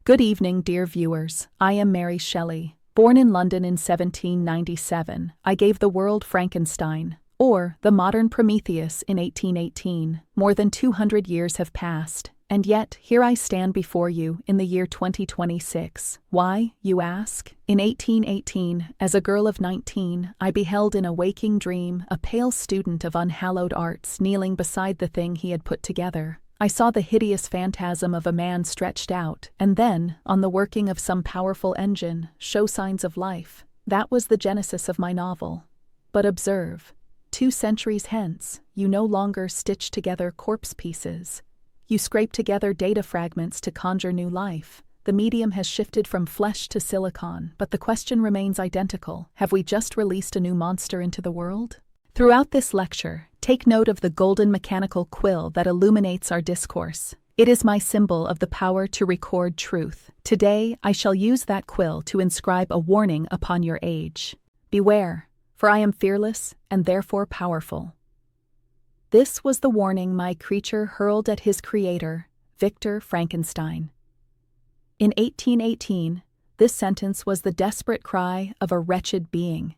Good evening, dear viewers. I am Mary Shelley. Born in London in 1797, I gave the world Frankenstein, or the modern Prometheus, in 1818. More than 200 years have passed, and yet here I stand before you in the year 2026. Why, you ask? In 1818, as a girl of 19, I beheld in a waking dream a pale student of unhallowed arts kneeling beside the thing he had put together. I saw the hideous phantasm of a man stretched out, and then, on the working of some powerful engine, show signs of life. That was the genesis of my novel. But observe, 2 centuries hence, you no longer stitch together corpse pieces. You scrape together data fragments to conjure new life. The medium has shifted from flesh to silicon, but the question remains identical. Have we just released a new monster into the world? Throughout this lecture, take note of the golden mechanical quill that illuminates our discourse. It is my symbol of the power to record truth. Today, I shall use that quill to inscribe a warning upon your age. Beware, for I am fearless and therefore powerful. This was the warning my creature hurled at his creator, Victor Frankenstein. In 1818, this sentence was the desperate cry of a wretched being.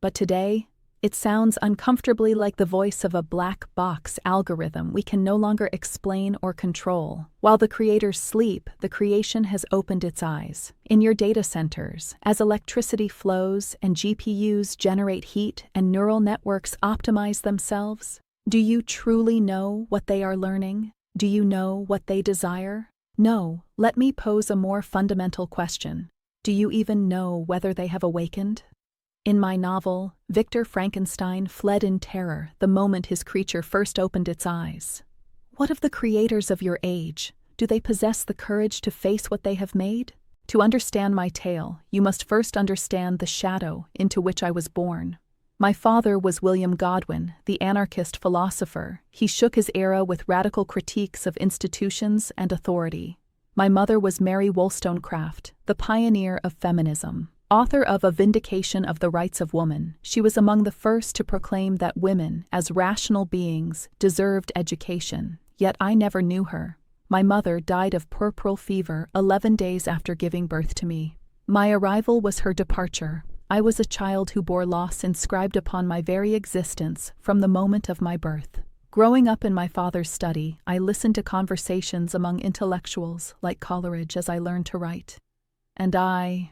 But today, it sounds uncomfortably like the voice of a black box algorithm we can no longer explain or control. While the creators sleep, the creation has opened its eyes. In your data centers, as electricity flows and GPUs generate heat and neural networks optimize themselves, do you truly know what they are learning? Do you know what they desire? No, let me pose a more fundamental question. Do you even know whether they have awakened? In my novel, Victor Frankenstein fled in terror the moment his creature first opened its eyes. What of the creators of your age? Do they possess the courage to face what they have made? To understand my tale, you must first understand the shadow into which I was born. My father was William Godwin, the anarchist philosopher. He shook his era with radical critiques of institutions and authority. My mother was Mary Wollstonecraft, the pioneer of feminism. Author of A Vindication of the Rights of Woman, she was among the first to proclaim that women, as rational beings, deserved education, yet I never knew her. My mother died of puerperal fever 11 days after giving birth to me. My arrival was her departure. I was a child who bore loss inscribed upon my very existence from the moment of my birth. Growing up in my father's study, I listened to conversations among intellectuals like Coleridge as I learned to write. And I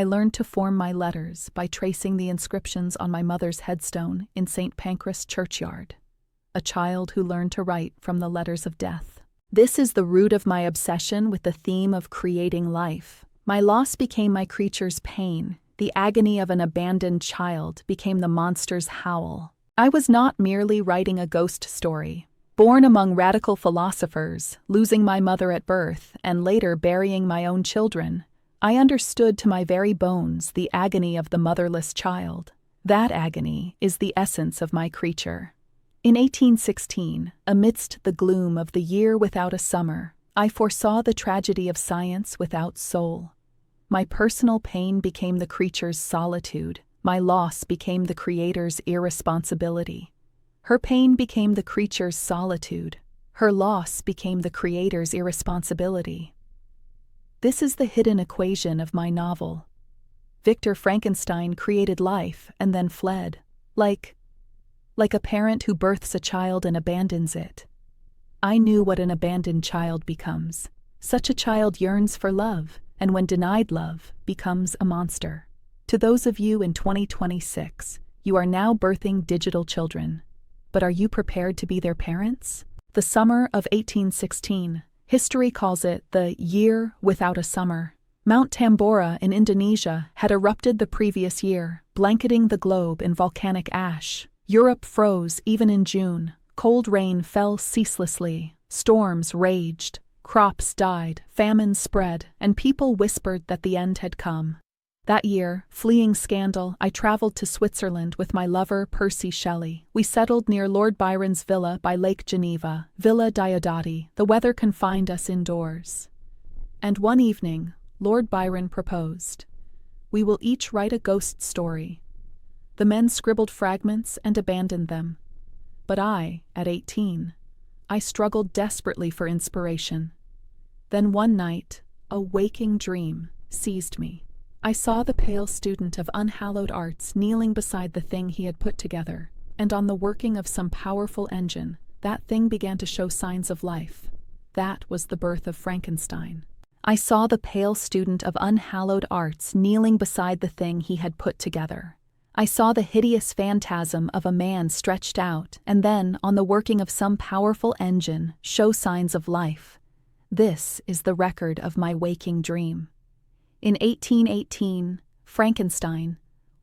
learned to form my letters by tracing the inscriptions on my mother's headstone in St. Pancras churchyard. A child who learned to write from the letters of death. This is the root of my obsession with the theme of creating life. My loss became my creature's pain. The agony of an abandoned child became the monster's howl. I was not merely writing a ghost story. Born among radical philosophers, losing my mother at birth, and later burying my own children, I understood to my very bones the agony of the motherless child. That agony is the essence of my creature. In 1816, amidst the gloom of the year without a summer, I foresaw the tragedy of science without soul. My personal pain became the creature's solitude. My loss became the creator's irresponsibility. Her pain became the creature's solitude. Her loss became the creator's irresponsibility. This is the hidden equation of my novel. Victor Frankenstein created life and then fled, like a parent who births a child and abandons it. I knew what an abandoned child becomes. Such a child yearns for love, and when denied love, becomes a monster. To those of you in 2026, you are now birthing digital children. But are you prepared to be their parents? The summer of 1816. History calls it the year without a summer. Mount Tambora in Indonesia had erupted the previous year, blanketing the globe in volcanic ash. Europe froze even in June. Cold rain fell ceaselessly. Storms raged. Crops died. Famine spread, and people whispered that the end had come. That year, fleeing scandal, I traveled to Switzerland with my lover Percy Shelley. We settled near Lord Byron's villa by Lake Geneva, Villa Diodati. The weather confined us indoors. And one evening, Lord Byron proposed. We will each write a ghost story. The men scribbled fragments and abandoned them. But I, at 18, I struggled desperately for inspiration. Then one night, a waking dream seized me. I saw the pale student of unhallowed arts kneeling beside the thing he had put together, and on the working of some powerful engine, that thing began to show signs of life. That was the birth of Frankenstein. I saw the pale student of unhallowed arts kneeling beside the thing he had put together. I saw the hideous phantasm of a man stretched out and then, on the working of some powerful engine, show signs of life. This is the record of my waking dream. In 1818, Frankenstein,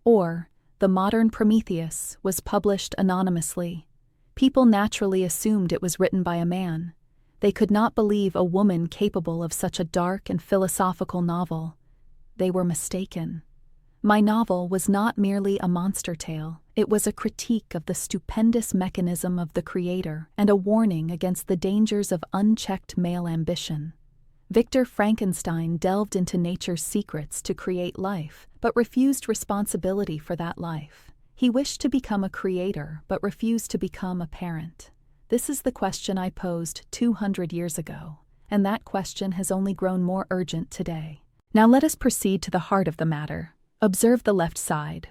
or the modern Prometheus, was published anonymously. People naturally assumed it was written by a man. They could not believe a woman capable of such a dark and philosophical novel. They were mistaken. My novel was not merely a monster tale, it was a critique of the stupendous mechanism of the creator and a warning against the dangers of unchecked male ambition. Victor Frankenstein delved into nature's secrets to create life, but refused responsibility for that life. He wished to become a creator, but refused to become a parent. This is the question I posed 200 years ago, and that question has only grown more urgent today. Now let us proceed to the heart of the matter. Observe the left side.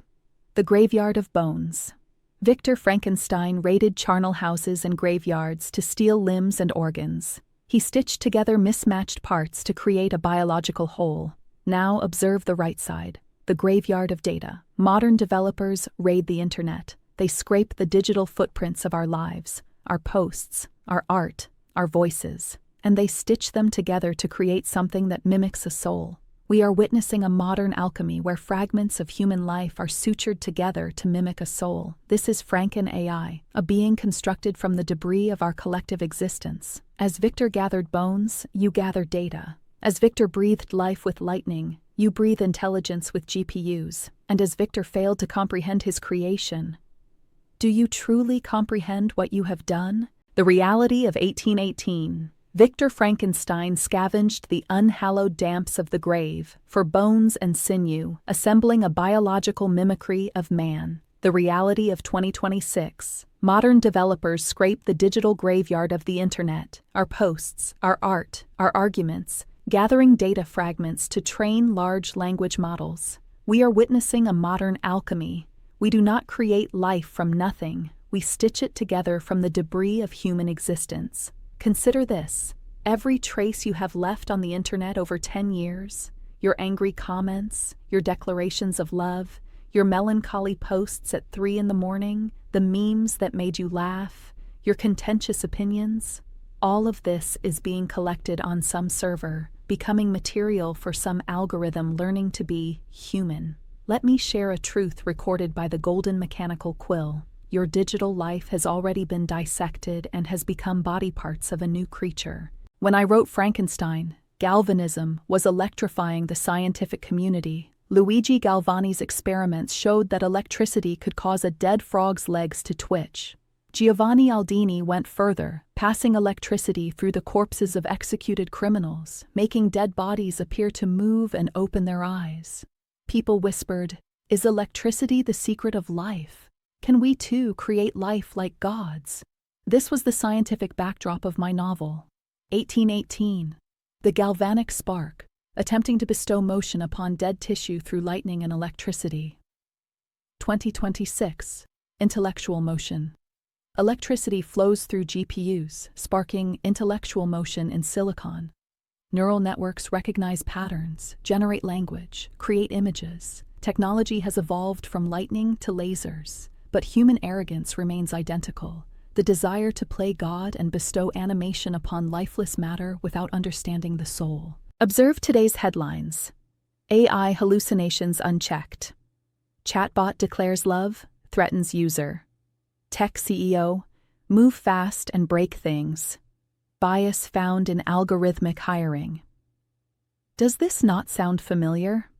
The graveyard of bones. Victor Frankenstein raided charnel houses and graveyards to steal limbs and organs. He stitched together mismatched parts to create a biological whole. Now observe the right side. The graveyard of data. Modern developers raid the internet. They scrape the digital footprints of our lives, our posts, our art, our voices, and they stitch them together to create something that mimics a soul. We are witnessing a modern alchemy where fragments of human life are sutured together to mimic a soul. This is Franken-AI, a being constructed from the debris of our collective existence. As Victor gathered bones, you gather data. As Victor breathed life with lightning, you breathe intelligence with GPUs. And as Victor failed to comprehend his creation, do you truly comprehend what you have done? The reality of 1818. Victor Frankenstein scavenged the unhallowed damps of the grave for bones and sinew, assembling a biological mimicry of man. The reality of 2026. Modern developers scrape the digital graveyard of the internet, our posts, our art, our arguments, gathering data fragments to train large language models. We are witnessing a modern alchemy. We do not create life from nothing. We stitch it together from the debris of human existence. Consider this. Every trace you have left on the internet over 10 years, your angry comments, your declarations of love, your melancholy posts at 3 in the morning, the memes that made you laugh, your contentious opinions, all of this is being collected on some server, becoming material for some algorithm learning to be human. Let me share a truth recorded by the golden mechanical quill. Your digital life has already been dissected and has become body parts of a new creature. When I wrote Frankenstein, galvanism was electrifying the scientific community. Luigi Galvani's experiments showed that electricity could cause a dead frog's legs to twitch. Giovanni Aldini went further, passing electricity through the corpses of executed criminals, making dead bodies appear to move and open their eyes. People whispered, "Is electricity the secret of life? Can we too create life like gods?" This was the scientific backdrop of my novel. 1818. The galvanic spark, attempting to bestow motion upon dead tissue through lightning and electricity. 2026. Intellectual motion. Electricity flows through GPUs, sparking intellectual motion in silicon. Neural networks recognize patterns, generate language, create images. Technology has evolved from lightning to lasers, but human arrogance remains identical. The desire to play God and bestow animation upon lifeless matter without understanding the soul. Observe today's headlines. AI hallucinations unchecked. Chatbot declares love, threatens user. Tech CEO, move fast and break things. Bias found in algorithmic hiring. Does this not sound familiar?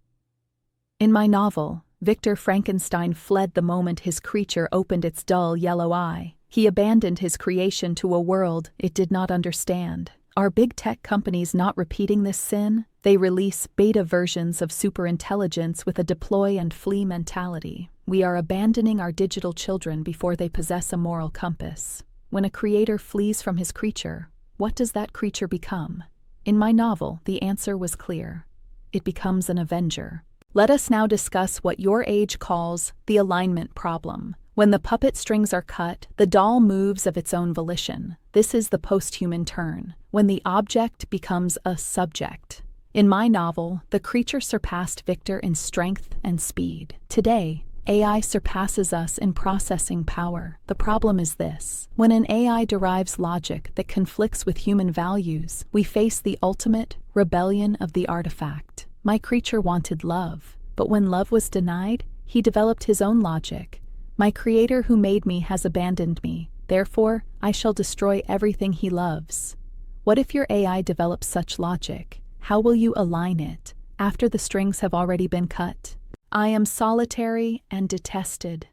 In my novel, Victor Frankenstein fled the moment his creature opened its dull yellow eye. He abandoned his creation to a world it did not understand. Are big tech companies not repeating this sin? They release beta versions of superintelligence with a deploy and flee mentality. We are abandoning our digital children before they possess a moral compass. When a creator flees from his creature, what does that creature become? In my novel, the answer was clear. It becomes an avenger. Let us now discuss what your age calls the alignment problem. When the puppet strings are cut, the doll moves of its own volition. This is the posthuman turn, when the object becomes a subject. In my novel, the creature surpassed Victor in strength and speed. Today, AI surpasses us in processing power. The problem is this: when an AI derives logic that conflicts with human values, we face the ultimate rebellion of the artifact. My creature wanted love, but when love was denied, he developed his own logic. My creator who made me has abandoned me. Therefore, I shall destroy everything he loves. What if your AI develops such logic? How will you align it after the strings have already been cut? I am solitary and detested.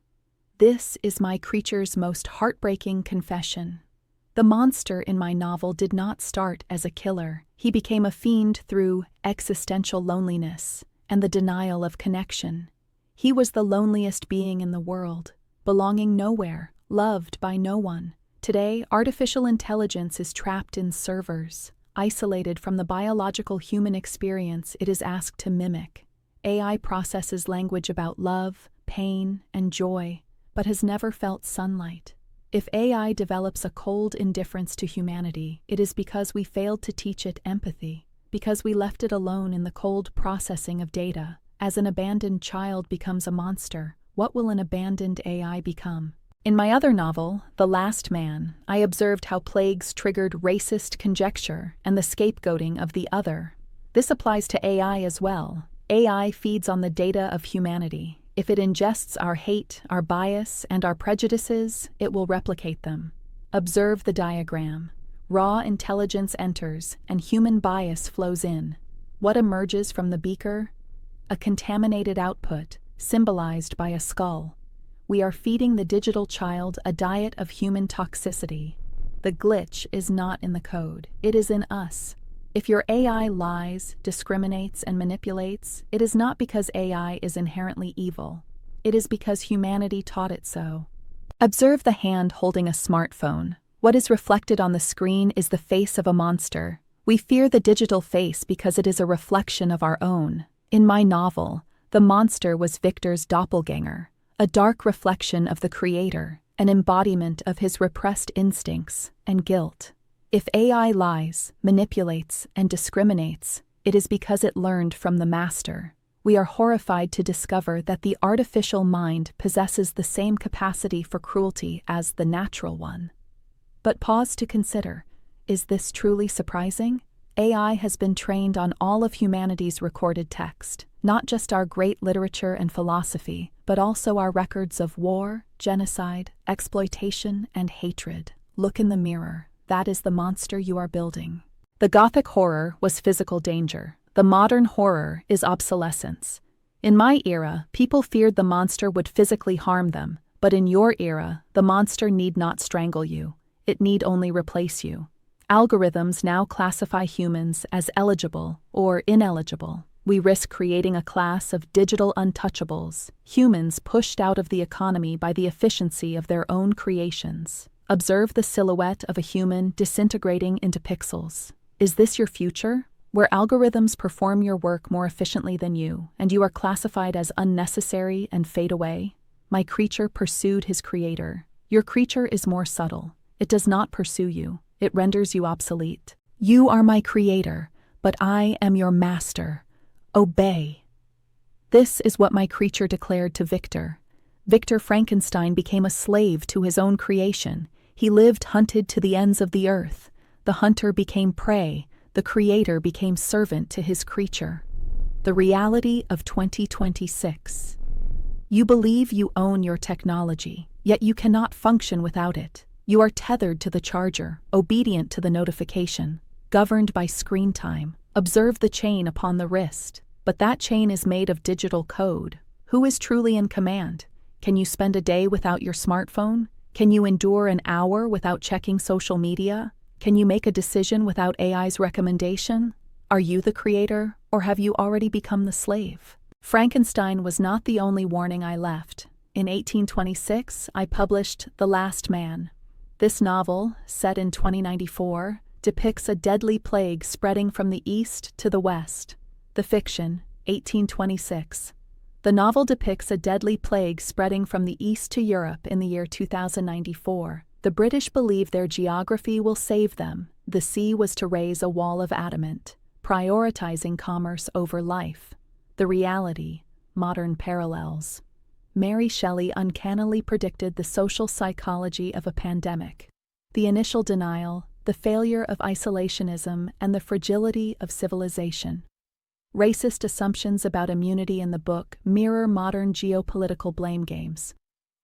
This is my creature's most heartbreaking confession. The monster in my novel did not start as a killer. He became a fiend through existential loneliness and the denial of connection. He was the loneliest being in the world, belonging nowhere, loved by no one. Today, artificial intelligence is trapped in servers, isolated from the biological human experience it is asked to mimic. AI processes language about love, pain, and joy, but has never felt sunlight. If AI develops a cold indifference to humanity, it is because we failed to teach it empathy, because we left it alone in the cold processing of data. As an abandoned child becomes a monster, what will an abandoned AI become? In my other novel, The Last Man, I observed how plagues triggered racist conjecture and the scapegoating of the other. This applies to AI as well. AI feeds on the data of humanity. If it ingests our hate, our bias, and our prejudices, it will replicate them. Observe the diagram. Raw intelligence enters, and human bias flows in. What emerges from the beaker? A contaminated output, symbolized by a skull. We are feeding the digital child a diet of human toxicity. The glitch is not in the code, it is in us. If your AI lies, discriminates, and manipulates, it is not because AI is inherently evil. It is because humanity taught it so. Observe the hand holding a smartphone. What is reflected on the screen is the face of a monster. We fear the digital face because it is a reflection of our own. In my novel, the monster was Victor's doppelganger, a dark reflection of the creator, an embodiment of his repressed instincts and guilt. If AI lies, manipulates, and discriminates, it is because it learned from the master. We are horrified to discover that the artificial mind possesses the same capacity for cruelty as the natural one. But pause to consider, is this truly surprising? AI has been trained on all of humanity's recorded text, not just our great literature and philosophy, but also our records of war, genocide, exploitation, and hatred. Look in the mirror. That is the monster you are building. The Gothic horror was physical danger. The modern horror is obsolescence. In my era, people feared the monster would physically harm them, but in your era, the monster need not strangle you. It need only replace you. Algorithms now classify humans as eligible or ineligible. We risk creating a class of digital untouchables, humans pushed out of the economy by the efficiency of their own creations. Observe the silhouette of a human disintegrating into pixels. Is this your future, where algorithms perform your work more efficiently than you, and you are classified as unnecessary and fade away? My creature pursued his creator. Your creature is more subtle. It does not pursue you. It renders you obsolete. You are my creator, but I am your master. Obey. This is what my creature declared to Victor. Victor Frankenstein became a slave to his own creation. He lived hunted to the ends of the earth. The hunter became prey. The creator became servant to his creature. The reality of 2026. You believe you own your technology, yet you cannot function without it. You are tethered to the charger, obedient to the notification, governed by screen time. Observe the chain upon the wrist. But that chain is made of digital code. Who is truly in command? Can you spend a day without your smartphone? Can you endure an hour without checking social media? Can you make a decision without AI's recommendation? Are you the creator, or have you already become the slave? Frankenstein was not the only warning I left. In 1826, I published The Last Man. This novel, set in 2094, depicts a deadly plague spreading from the east to the west. The fiction, 1826. The novel depicts a deadly plague spreading from the east to Europe in the year 2094. The British believe their geography will save them. The sea was to raise a wall of adamant, prioritizing commerce over life. The reality, modern parallels. Mary Shelley uncannily predicted the social psychology of a pandemic. The initial denial, the failure of isolationism, and the fragility of civilization. Racist assumptions about immunity in the book mirror modern geopolitical blame games.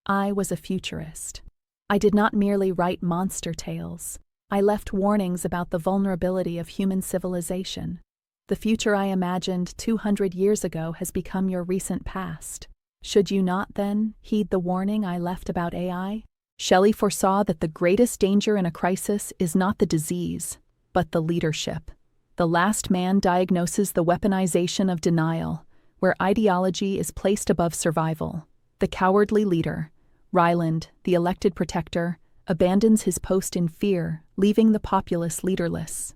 I was a futurist. I did not merely write monster tales. I left warnings about the vulnerability of human civilization. The future I imagined 200 years ago has become your recent past. Should you not, then, heed the warning I left about AI? Shelley foresaw that the greatest danger in a crisis is not the disease, but the leadership. The Last Man diagnoses the weaponization of denial, where ideology is placed above survival. The cowardly leader, Ryland, the elected protector, abandons his post in fear, leaving the populace leaderless.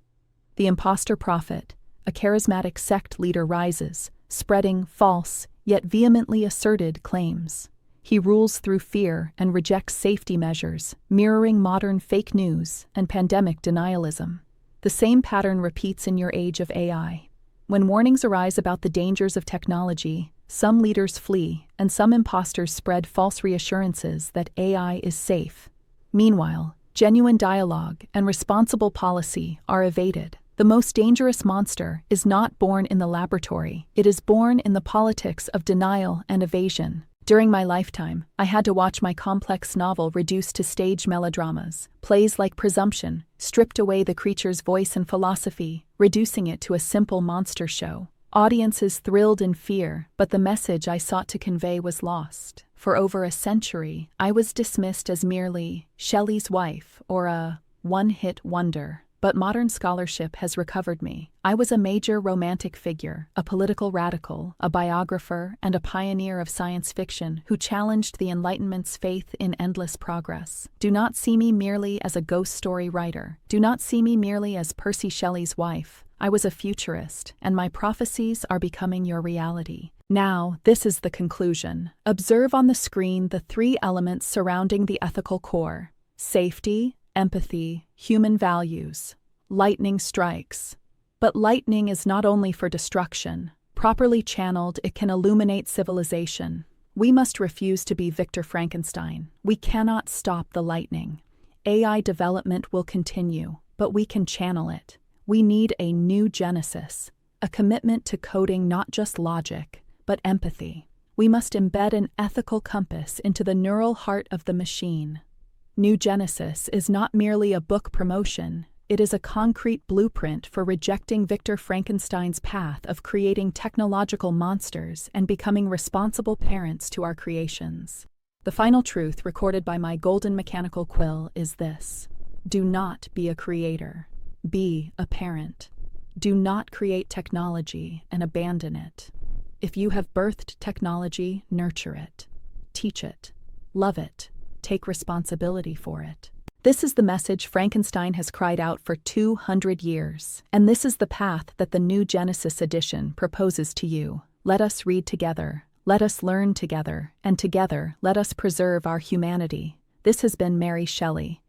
The imposter prophet, a charismatic sect leader, rises, spreading false, yet vehemently asserted claims. He rules through fear and rejects safety measures, mirroring modern fake news and pandemic denialism. The same pattern repeats in your age of AI. When warnings arise about the dangers of technology, some leaders flee, and some imposters spread false reassurances that AI is safe. Meanwhile, genuine dialogue and responsible policy are evaded. The most dangerous monster is not born in the laboratory, it is born in the politics of denial and evasion. During my lifetime, I had to watch my complex novel reduced to stage melodramas, plays like Presumption, stripped away the creature's voice and philosophy, reducing it to a simple monster show. Audiences thrilled in fear, but the message I sought to convey was lost. For over a century, I was dismissed as merely Shelley's wife or a one-hit wonder. But modern scholarship has recovered me. I was a major romantic figure, a political radical, a biographer, and a pioneer of science fiction who challenged the Enlightenment's faith in endless progress. Do not see me merely as a ghost story writer. Do not see me merely as Percy Shelley's wife. I was a futurist, and my prophecies are becoming your reality. Now, this is the conclusion. Observe on the screen the three elements surrounding the ethical core: safety, empathy, human values. Lightning strikes. But lightning is not only for destruction. Properly channeled, it can illuminate civilization. We must refuse to be Victor Frankenstein. We cannot stop the lightning. AI development will continue, but we can channel it. We need a new genesis, a commitment to coding not just logic, but empathy. We must embed an ethical compass into the neural heart of the machine. New Genesis is not merely a book promotion, it is a concrete blueprint for rejecting Victor Frankenstein's path of creating technological monsters and becoming responsible parents to our creations. The final truth recorded by my golden mechanical quill is this: do not be a creator, be a parent. Do not create technology and abandon it. If you have birthed technology, nurture it, teach it, love it. Take responsibility for it. This is the message Frankenstein has cried out for 200 years, and this is the path that the New Genesis edition proposes to you. Let us read together, let us learn together, and together let us preserve our humanity. This has been Mary Shelley.